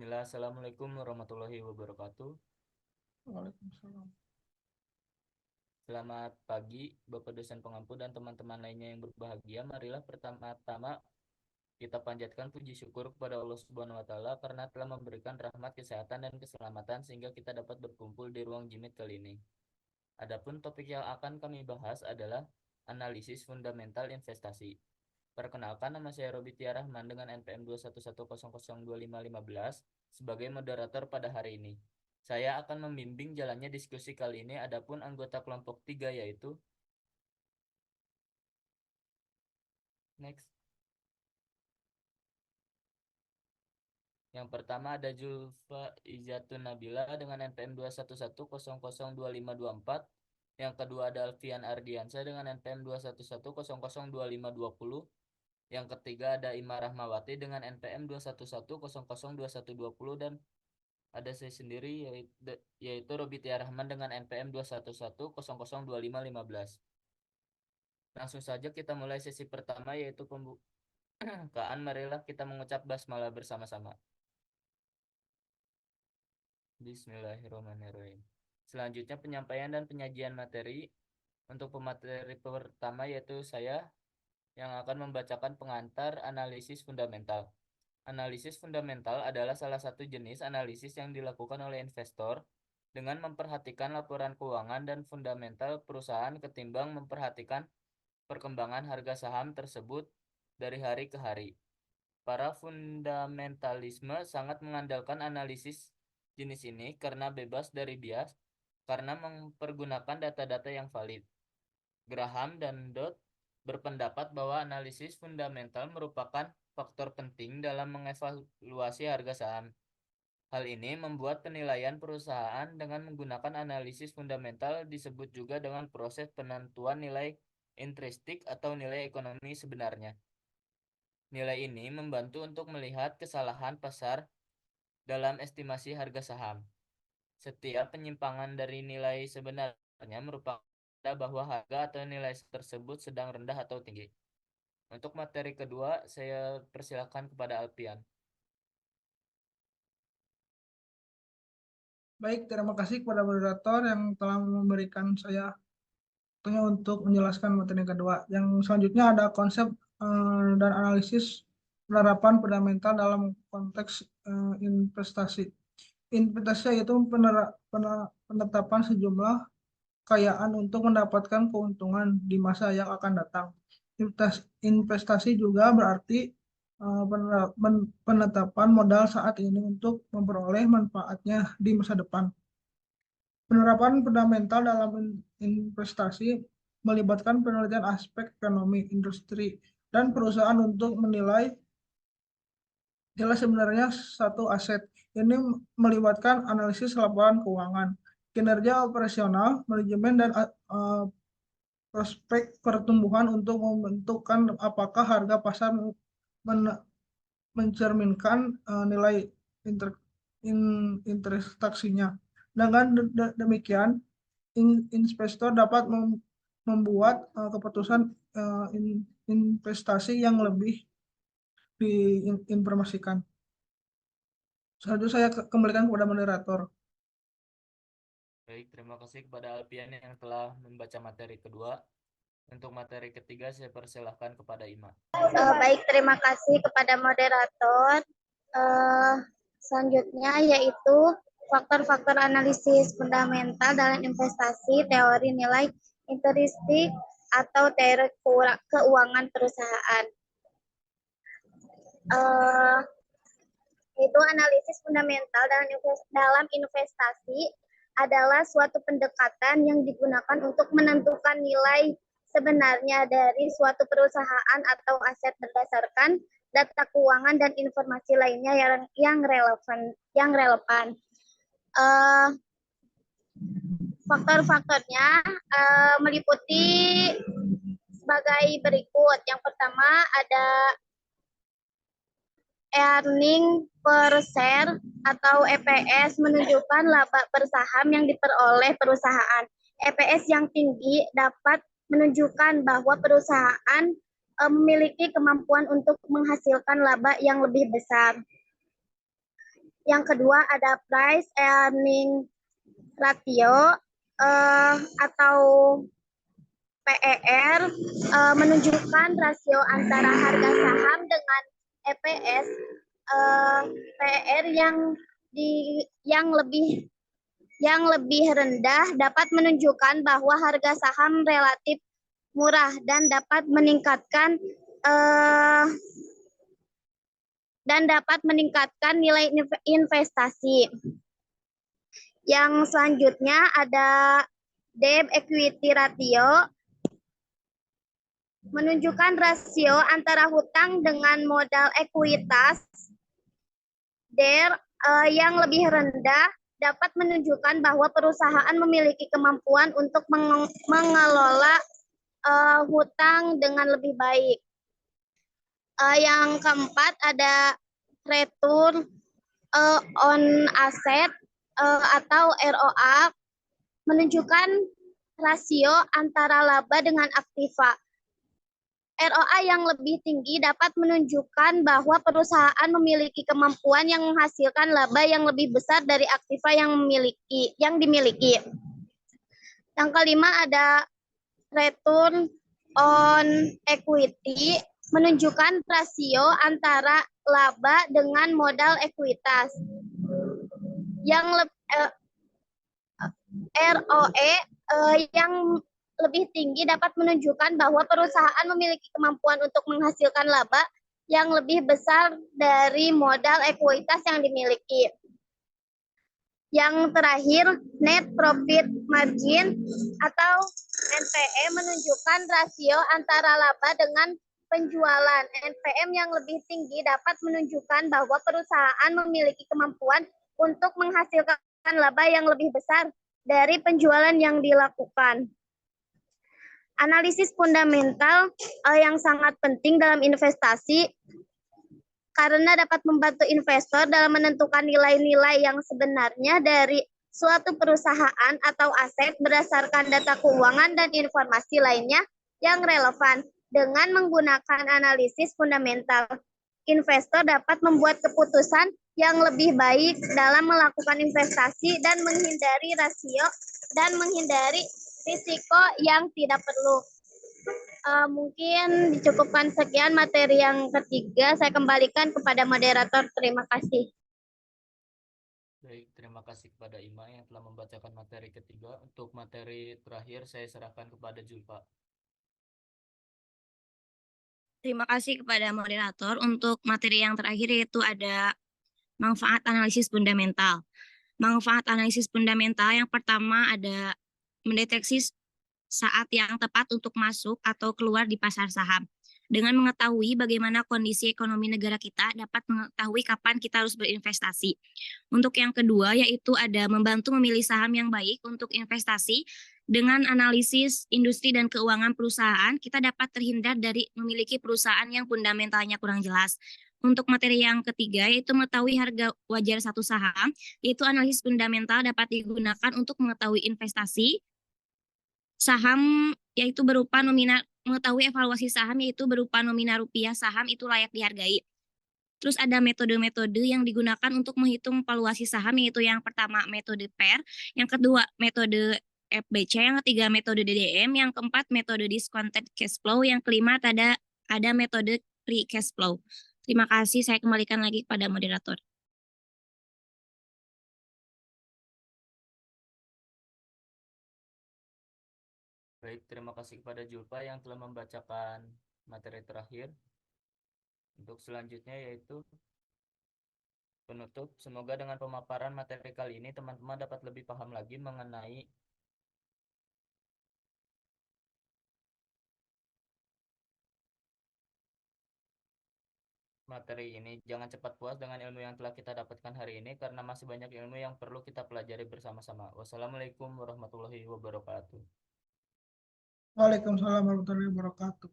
Bismillah, Assalamualaikum warahmatullahi wabarakatuh. Waalaikumsalam. Selamat pagi, Bapak dosen pengampu dan teman-teman lainnya yang berbahagia. Marilah pertama-tama kita panjatkan puji syukur kepada Allah Subhanahu wa taala karena telah memberikan rahmat, kesehatan dan keselamatan sehingga kita dapat berkumpul di ruang jimit kali ini. Adapun topik yang akan kami bahas adalah analisis fundamental investasi. Perkenalkan, nama saya Robi Tiarahman dengan NPM 211002515 sebagai moderator pada hari ini. Saya akan membimbing jalannya diskusi kali ini. Adapun anggota kelompok 3 yaitu next. Yang pertama ada Julfa Izatun Nabila dengan NPM 211002524. Yang kedua ada Alfian Ardiansa dengan NPM 211002520. Yang ketiga ada Ima Rahmawati dengan NPM 211002120 dan ada saya sendiri yaitu Robi Tiarahman dengan NPM 211002515. Langsung saja kita mulai sesi pertama yaitu pembukaan. Marilah kita mengucap basmalah bersama-sama. Bismillahirrahmanirrahim. Selanjutnya penyampaian dan penyajian materi. Untuk pemateri pertama yaitu saya yang akan membacakan pengantar analisis fundamental. Analisis fundamental adalah salah satu jenis analisis yang dilakukan oleh investor dengan memperhatikan laporan keuangan dan fundamental perusahaan ketimbang memperhatikan perkembangan harga saham tersebut dari hari ke hari. Para fundamentalisme sangat mengandalkan analisis jenis ini karena bebas dari bias, karena mempergunakan data-data yang valid. Graham dan Dodd berpendapat bahwa analisis fundamental merupakan faktor penting dalam mengevaluasi harga saham. Hal ini membuat penilaian perusahaan dengan menggunakan analisis fundamental disebut juga dengan proses penentuan nilai intristik atau nilai ekonomi sebenarnya. Nilai ini membantu untuk melihat kesalahan pasar dalam estimasi harga saham. Setiap penyimpangan dari nilai sebenarnya merupakan tanda bahwa harga atau nilai tersebut sedang rendah atau tinggi. Untuk materi kedua, saya persilakan kepada Alpian. Baik, terima kasih kepada moderator yang telah memberikan saya waktunya untuk menjelaskan materi kedua. Yang selanjutnya ada konsep dan analisis penerapan fundamental dalam konteks investasi. Investasi yaitu penetapan sejumlah kekayaan untuk mendapatkan keuntungan di masa yang akan datang. Investasi juga berarti penetapan modal saat ini untuk memperoleh manfaatnya di masa depan. Penerapan fundamental dalam investasi melibatkan penelitian aspek ekonomi, industri, dan perusahaan untuk menilai nilai sebenarnya satu aset. Ini melibatkan analisis laporan keuangan, kinerja operasional, manajemen, dan prospek pertumbuhan untuk membentukkan apakah harga pasar mencerminkan nilai investasinya. Dengan demikian, investor dapat membuat keputusan investasi yang lebih diinformasikan. Selanjutnya saya kembalikan kepada moderator. Baik, terima kasih kepada Alpian yang telah membaca materi kedua. Untuk materi ketiga, saya persilahkan kepada Ima. Baik, terima kasih kepada moderator. Uh, Selanjutnya yaitu faktor-faktor analisis fundamental dalam investasi, teori nilai intristik atau teori keuangan perusahaan. Itu analisis fundamental dalam investasi adalah suatu pendekatan yang digunakan untuk menentukan nilai sebenarnya dari suatu perusahaan atau aset berdasarkan data keuangan dan informasi lainnya yang relevan. Faktor-faktornya meliputi sebagai berikut. Yang pertama ada earning per share atau EPS menunjukkan laba per saham yang diperoleh perusahaan. EPS yang tinggi dapat menunjukkan bahwa perusahaan memiliki kemampuan untuk menghasilkan laba yang lebih besar. Yang kedua ada price earning ratio atau PER, menunjukkan rasio antara harga saham dengan EPS. PER yang lebih rendah dapat menunjukkan bahwa harga saham relatif murah dan dapat meningkatkan nilai investasi. Yang selanjutnya ada debt equity ratio, menunjukkan rasio antara hutang dengan modal ekuitas. Yang lebih rendah dapat menunjukkan bahwa perusahaan memiliki kemampuan untuk mengelola hutang dengan lebih baik. Yang keempat ada return on asset atau ROA, menunjukkan rasio antara laba dengan aktiva. ROA yang lebih tinggi dapat menunjukkan bahwa perusahaan memiliki kemampuan yang menghasilkan laba yang lebih besar dari aktiva yang dimiliki. Yang kelima ada return on equity, menunjukkan rasio antara laba dengan modal ekuitas. Yang ROE yang lebih tinggi dapat menunjukkan bahwa perusahaan memiliki kemampuan untuk menghasilkan laba yang lebih besar dari modal ekuitas yang dimiliki. Yang terakhir, net profit margin atau NPM, menunjukkan rasio antara laba dengan penjualan. NPM yang lebih tinggi dapat menunjukkan bahwa perusahaan memiliki kemampuan untuk menghasilkan laba yang lebih besar dari penjualan yang dilakukan. Analisis fundamental yang sangat penting dalam investasi karena dapat membantu investor dalam menentukan nilai-nilai yang sebenarnya dari suatu perusahaan atau aset berdasarkan data keuangan dan informasi lainnya yang relevan. Dengan menggunakan analisis fundamental, investor dapat membuat keputusan yang lebih baik dalam melakukan investasi dan menghindari rasio dan menghindari risiko yang tidak perlu. Mungkin dicukupkan sekian materi yang ketiga. Saya kembalikan kepada moderator. Terima kasih. Baik, terima kasih kepada Ima yang telah membacakan materi ketiga. Untuk materi terakhir saya serahkan kepada Julfa. Terima kasih kepada moderator. Untuk materi yang terakhir yaitu ada manfaat analisis fundamental. Manfaat analisis fundamental yang pertama ada mendeteksi saat yang tepat untuk masuk atau keluar di pasar saham. Dengan mengetahui bagaimana kondisi ekonomi negara kita, dapat mengetahui kapan kita harus berinvestasi. Untuk yang kedua, yaitu ada membantu memilih saham yang baik untuk investasi. Dengan analisis industri dan keuangan perusahaan, kita dapat terhindar dari memiliki perusahaan yang fundamentalnya kurang jelas. Untuk materi yang ketiga, yaitu mengetahui harga wajar satu saham, yaitu analisis fundamental dapat digunakan untuk mengetahui investasi saham, yaitu berupa nominal, mengetahui evaluasi saham yaitu berupa nominal rupiah saham itu layak dihargai. Terus ada metode-metode yang digunakan untuk menghitung valuasi saham, yaitu yang pertama metode PER, yang kedua metode FBC, yang ketiga metode DDM, yang keempat metode discounted cash flow, yang kelima ada metode free cash flow. Terima kasih, saya kembalikan lagi kepada moderator. Baik, terima kasih kepada Julfa yang telah membacakan materi terakhir. Untuk selanjutnya yaitu penutup. Semoga dengan pemaparan materi kali ini teman-teman dapat lebih paham lagi mengenai materi ini. Jangan cepat puas dengan ilmu yang telah kita dapatkan hari ini karena masih banyak ilmu yang perlu kita pelajari bersama-sama. Wassalamualaikum warahmatullahi wabarakatuh. Waalaikumsalam warahmatullahi wabarakatuh.